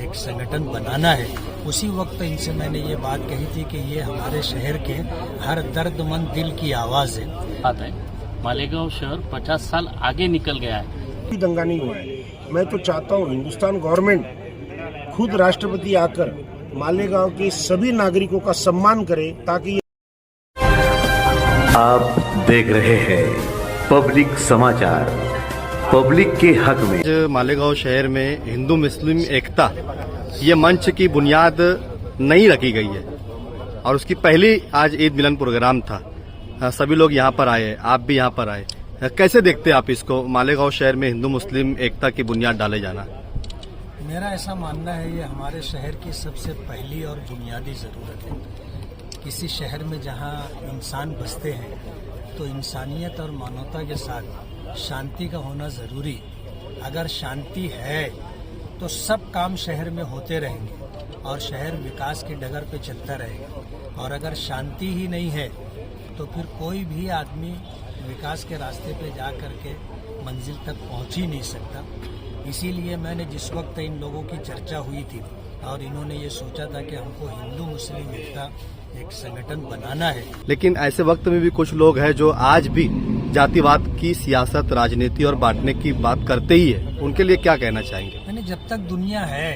एक संगठन बनाना है, उसी वक्त इनसे मैंने ये बात कही थी कि ये हमारे शहर के हर दर्दमंद दिल की आवाज़ है। बात है मालेगांव शहर 50 साल आगे निकल गया है। कोई दंगा नहीं हुआ है। मैं तो चाहता हूँ हिंदुस्तान गवर्नमेंट खुद राष्ट्रपति आकर मालेगांव के सभी नागरिकों का सम्मान करे, ताकि आप देख रहे हैं पब्लिक समाचार, पब्लिक के हक में। मालेगांव शहर में हिंदू मुस्लिम एकता ये मंच की बुनियाद नहीं रखी गई है और उसकी पहली आज ईद मिलन प्रोग्राम था। सभी लोग यहाँ पर आए, आप भी यहाँ पर आए। कैसे देखते हैं आप इसको, मालेगांव शहर में हिंदू मुस्लिम एकता की बुनियाद डाले जाना? मेरा ऐसा मानना है ये हमारे शहर की सबसे पहली और बुनियादी ज़रूरत है। किसी शहर में जहाँ इंसान बसते हैं तो इंसानियत और मानवता के साथ शांति का होना ज़रूरी। अगर शांति है तो सब काम शहर में होते रहेंगे और शहर विकास की डगर पे चलता रहेगा। और अगर शांति ही नहीं है तो फिर कोई भी आदमी विकास के रास्ते पे जा करके मंजिल तक पहुंच ही नहीं सकता। इसीलिए मैंने जिस वक्त इन लोगों की चर्चा हुई थी और इन्होंने ये सोचा था कि हमको हिंदू मुस्लिम एकता एक संगठन बनाना है, लेकिन ऐसे वक्त में भी कुछ लोग हैं जो आज भी जातिवाद की सियासत, राजनीति और बांटने की बात करते ही है, उनके लिए क्या कहना चाहेंगे? यानी जब तक दुनिया है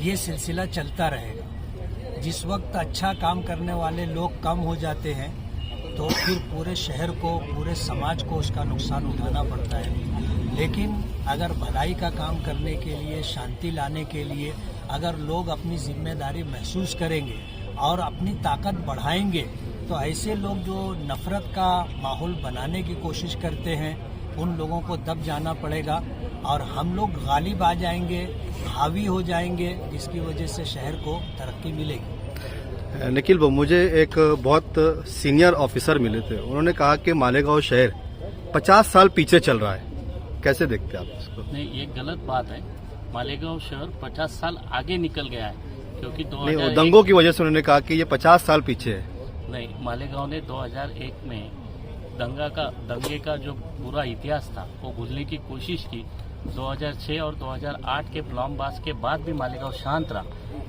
ये सिलसिला चलता रहेगा। जिस वक्त अच्छा काम करने वाले लोग कम हो जाते हैं तो फिर पूरे शहर को, पूरे समाज को उसका नुकसान उठाना पड़ता है। लेकिन अगर भलाई का काम करने के लिए, शांति लाने के लिए अगर लोग अपनी जिम्मेदारी महसूस करेंगे और अपनी ताकत बढ़ाएंगे तो ऐसे लोग जो नफरत का माहौल बनाने की कोशिश करते हैं उन लोगों को दब जाना पड़ेगा और हम लोग गालिब आ जाएंगे, हावी हो जाएंगे, जिसकी वजह से शहर को तरक्की मिलेगी। निखिल भाई, मुझे एक बहुत सीनियर ऑफिसर मिले थे, उन्होंने कहा कि मालेगांव शहर 50 साल पीछे चल रहा है। कैसे देखते हैं आप इसको? नहीं, ये गलत बात है। मालेगांव शहर 50 साल आगे निकल गया है, क्योंकि दंगों की वजह से उन्होंने कहा कि ये 50 साल पीछे है। नहीं, मालेगांव ने 2001 में दंगे का जो पूरा इतिहास था वो भूलने की कोशिश की। 2006 और 2008 के बॉम्बास्ट के बाद भी मालेगांव शांत रहा।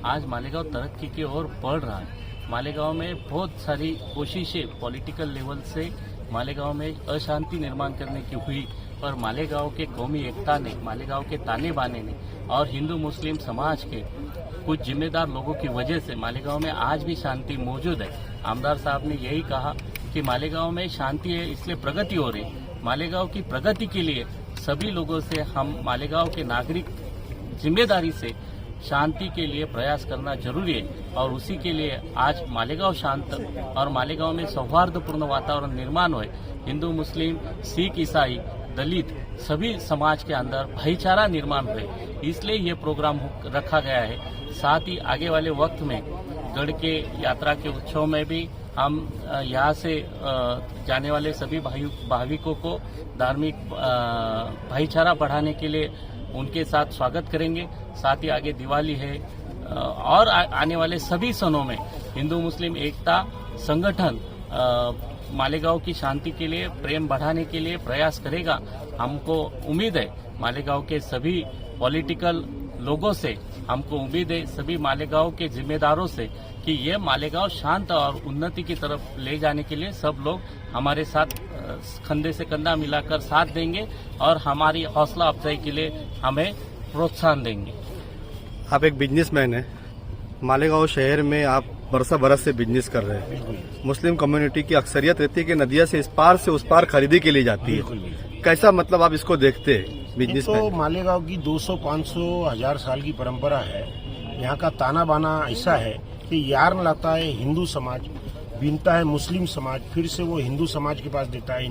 आज मालेगांव तरक्की की ओर बढ़ रहा है। मालेगांव में बहुत सारी कोशिशें पॉलिटिकल लेवल से मालेगांव में अशांति निर्माण करने की हुई, पर मालेगांव के कौमी एकता ने, मालेगांव के ताने बाने ने और हिंदू मुस्लिम समाज के कुछ जिम्मेदार लोगों की वजह से मालेगांव में आज भी शांति मौजूद है। आमदार साहब ने यही कहा कि मालेगांव में शांति है, इसलिए प्रगति हो रही। मालेगांव की प्रगति के लिए सभी लोगों से, हम मालेगांव के नागरिक जिम्मेदारी से शांति के लिए प्रयास करना जरूरी है और उसी के लिए आज मालेगांव शांत और मालेगांव में सौहार्दपूर्ण वातावरण निर्माण होए। हिंदू मुस्लिम, सिख, ईसाई, दलित सभी समाज के अंदर भाईचारा निर्माण हुए, इसलिए ये प्रोग्राम रखा गया है। साथ ही आगे वाले वक्त में गढ़ के यात्रा के उत्सव में भी हम यहाँ से जाने वाले सभी भाविकों को धार्मिक भाईचारा बढ़ाने के लिए उनके साथ स्वागत करेंगे। साथ ही आगे दिवाली है और आने वाले सभी सनों में हिंदू मुस्लिम एकता संगठन मालेगांव की शांति के लिए, प्रेम बढ़ाने के लिए प्रयास करेगा। हमको उम्मीद है मालेगांव के सभी पॉलिटिकल लोगों से, हमको उम्मीद है सभी मालेगांव के जिम्मेदारों से कि ये मालेगांव शांत और उन्नति की तरफ ले जाने के लिए सब लोग हमारे साथ कंधे से कंधा मिलाकर साथ देंगे और हमारी हौसला अफजाई के लिए हमें प्रोत्साहन देंगे। आप एक बिजनेसमैन हैं, मालेगांव शहर में आप बरस से बिजनेस कर रहे हैं। मुस्लिम कम्युनिटी की अक्सरियत रहती है कि नदिया से इस पार से उस पार खरीदी के लिए जाती है। कैसा मतलब आप इसको देखते हैं बिजनेस में? तो मालेगांव की 200, 500, 1000 साल की परंपरा है। यहाँ का ताना बाना ऐसा है कि यार्न लाता है हिंदू समाज, बीनता है मुस्लिम समाज, फिर से वो हिंदू समाज के पास देता है।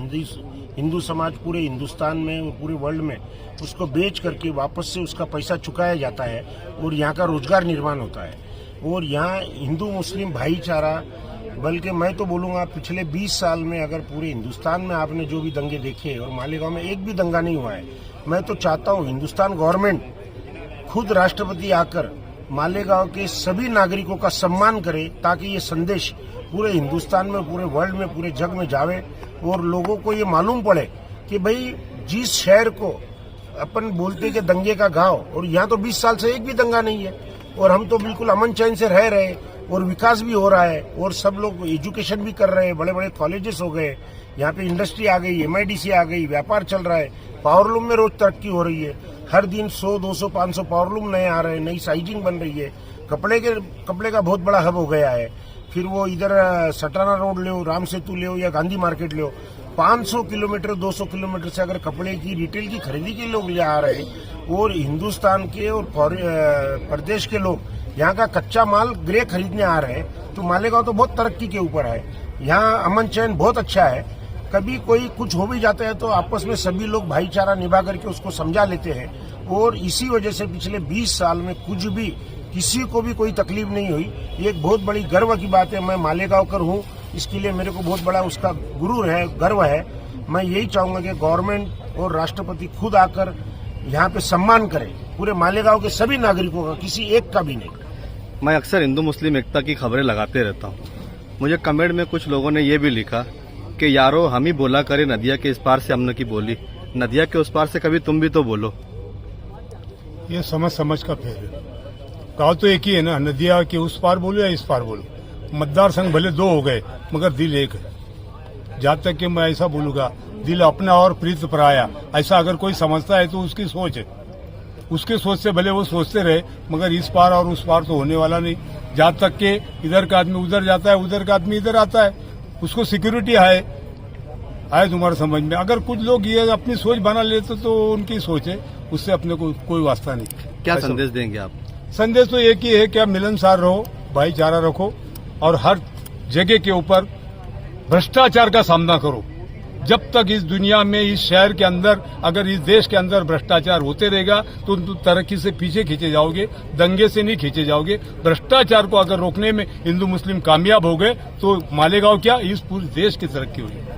हिंदू समाज पूरे हिंदुस्तान में, पूरे वर्ल्ड में उसको बेच करके वापस से उसका पैसा चुकाया जाता है और यहाँ का रोजगार निर्माण होता है। और यहाँ हिंदू मुस्लिम भाईचारा, बल्कि मैं तो बोलूँगा पिछले 20 साल में अगर पूरे हिंदुस्तान में आपने जो भी दंगे देखे और मालेगांव में एक भी दंगा नहीं हुआ है। मैं तो चाहता हूँ हिंदुस्तान गवर्नमेंट खुद राष्ट्रपति आकर मालेगांव के सभी नागरिकों का सम्मान करे, ताकि ये संदेश पूरे हिंदुस्तान में, पूरे वर्ल्ड में, पूरे जग में जावे और लोगों को ये मालूम पड़े कि भाई जिस शहर को अपन बोलते कि दंगे का गांव, और यहाँ तो 20 साल से एक भी दंगा नहीं है और हम तो बिल्कुल अमन चैन से रह रहे और विकास भी हो रहा है और सब लोग एजुकेशन भी कर रहे हैं, बड़े बड़े कॉलेजेस हो गए, यहाँ पे इंडस्ट्री आ गई, MIDC आ गई, व्यापार चल रहा है, पावरलूम में रोज तरक्की हो रही है, हर दिन 100, 200, 500 पावरलूम नए आ रहे हैं, नई साइजिंग बन रही है, कपड़े का बहुत बड़ा हब हो गया है। फिर वो इधर सटाना रोड ले, राम सेतु ले या गांधी मार्केट ले, 500 किलोमीटर 200 किलोमीटर से अगर कपड़े की रिटेल की खरीदी के लोग ले आ रहे हैं और हिंदुस्तान के और प्रदेश के लोग यहाँ का कच्चा माल ग्रे खरीदने आ रहे हैं, तो मालेगांव तो बहुत तरक्की के ऊपर है। यहाँ अमन चैन बहुत अच्छा है। कभी कोई कुछ हो भी जाता है तो आपस में सभी लोग भाईचारा निभा करके उसको समझा लेते हैं और इसी वजह से पिछले 20 साल में कुछ भी किसी को भी कोई तकलीफ नहीं हुई। ये एक बहुत बड़ी गर्व की बात है। मैं मालेगांवकर हूँ, इसके लिए मेरे को बहुत बड़ा उसका गुरूर है, गर्व है। मैं यही चाहूंगा कि गवर्नमेंट और राष्ट्रपति खुद आकर यहाँ पे सम्मान करें पूरे मालेगांव के सभी नागरिकों का, किसी एक का भी नहीं। मैं अक्सर हिंदू मुस्लिम एकता की खबरें लगाते रहता हूँ। मुझे कमेंट में कुछ लोगों ने ये भी लिखा कि यारो हम ही बोला करें नदिया के इस पार से हमने की बोली, नदिया के उस पार से कभी तुम भी तो बोलो। ये समझ का फेर है। गाँव तो एक ही है ना, नदिया के उस पार बोलो या इस पार बोलो। मतदार संघ भले 2 हो गए मगर दिल एक है। जहाँ तक कि मैं ऐसा बोलूंगा, दिल अपना और प्रीत पराया, ऐसा अगर कोई समझता है तो उसकी सोच है। उसके सोच से भले वो सोचते रहे मगर इस पार और उस पार तो होने वाला नहीं। जहाँ तक कि इधर का आदमी उधर जाता है, उधर का आदमी इधर आता है, उसको सिक्योरिटी है तुम्हारे समझ में। अगर कुछ लोग ये अपनी सोच बना लेते तो उनकी सोच है, उससे अपने को कोई वास्ता नहीं। क्या संदेश देंगे आप? संदेश तो एक ही है कि आप मिलनसार रहो, भाईचारा रखो और हर जगह के ऊपर भ्रष्टाचार का सामना करो। जब तक इस दुनिया में, इस शहर के अंदर, अगर इस देश के अंदर भ्रष्टाचार होते रहेगा तो तरक्की से पीछे खींचे जाओगे, दंगे से नहीं खींचे जाओगे। भ्रष्टाचार को अगर रोकने में हिंदू मुस्लिम कामयाब हो गए तो मालेगांव क्या, इस पूरे देश की तरक्की होगी।